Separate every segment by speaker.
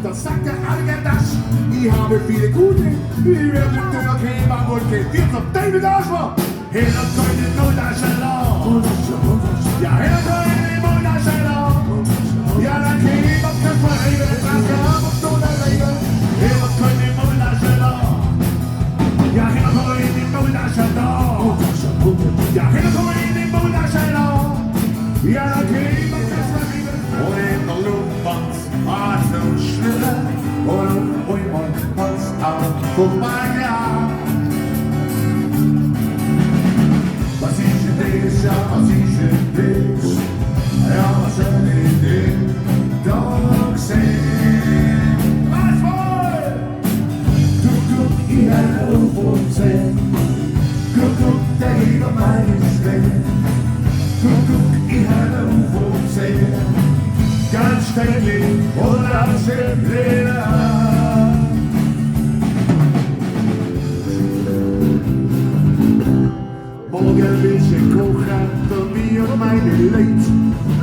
Speaker 1: das sagt der Argendasch. Ich habe viele gute, die werden dünner Käfer und geht dir zum David Arschloch. Hin und koin in Mulderscheller. Ja, hin und koin in Mulderscheller. Ja, dann Käfer, kannst mal reden, den Trasse haben und so der Regel. Hin und koin in Mulderscheller. Ja, hin und koin in Mulderscheller. Ja, hin und koin in Mulderscheller. Ja, dann Käfer, kannst mal reden. Und in der Luftband, Atem schneller. Und uns vorbeigehabt. Was ich in dich, ja, was ich in dich, ja, was soll ich denn doch sehen? Was wohl? Guck, ich hätte auf sehen. Guck, der Eber meines Leben. Guck, ich hätte auf sehen. Ganz ständig und aus dem Leder. Morgen will ich kochen für mir und meine Leute.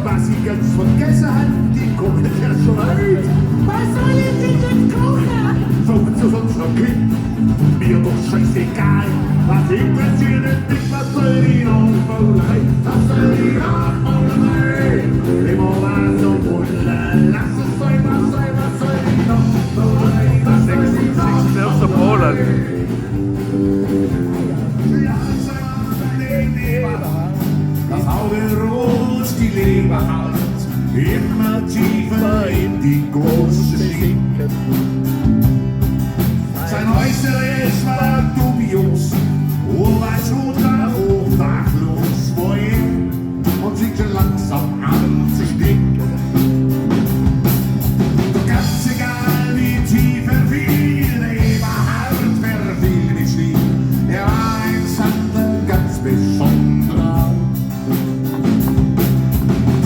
Speaker 1: Was ich ganz vergessen habe, die kochen ja schon weit.
Speaker 2: Was soll ich denn jetzt kochen?
Speaker 1: Sucht zu unserem Kind, mir doch scheißegal. Was interessiert dich, was soll die Nachmalerei? Was soll die Nachmalerei? Immer was so wollen, lass es sein, was soll die Nachmalerei? Was soll die Nachmalerei? Das Auge rot, die Leber hart, immer tiefer in die große Schinken. Sein Äußeres war dubios, Oberschulter hochfachlos vor ihm und fing schon langsam an zu stinken. Doch ganz egal wie tief er fiel, er war hart verfiel mit Schlieb. Er war ein Sander ganz besonderer.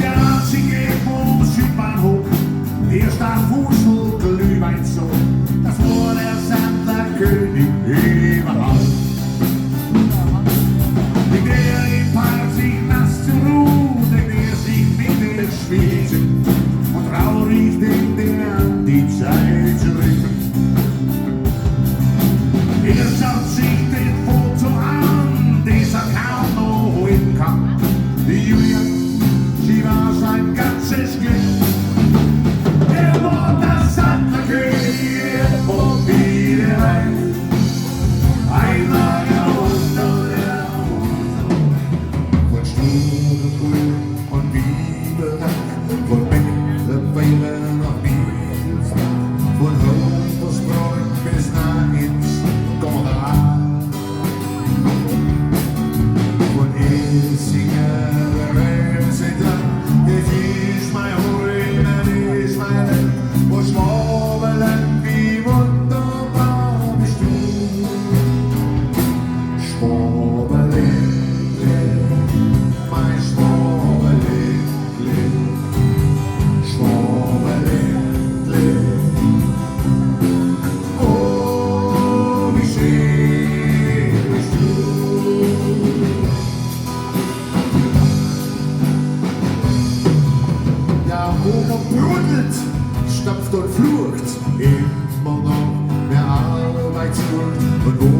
Speaker 1: Der einzige vom Südbahnhof, der stark Fuß und Glühwein zog. Das war der Sanderkönig überhaupt. Denkt er im Park sich nass zu ruhen, denkt er sich mit den Spielchen und traurig denkt er an die Zeit zurück. Er schaut sich den Foto an, das er kaum noch holen kann. Die Julia, sie war sein ganzes Glück. Er war das Sanderkönig von Wiederwein. Einmal von Stuhlgrün und Bibeldank, von Becklerweiler nach Bielsbach, von Huntersbräu bis nach ins Gommerrad, von Essinger Remseter, das ist mein Hohen, das ist mein Land, wo Schwabenland, wie wunderbar bist du. Schwabenländle, mein Schwabenländle, Schwabenländle. Oh, wie schön bist du. Ja, wo man brudelt, stapft und flucht, immer noch mehr Arbeitsflucht und wo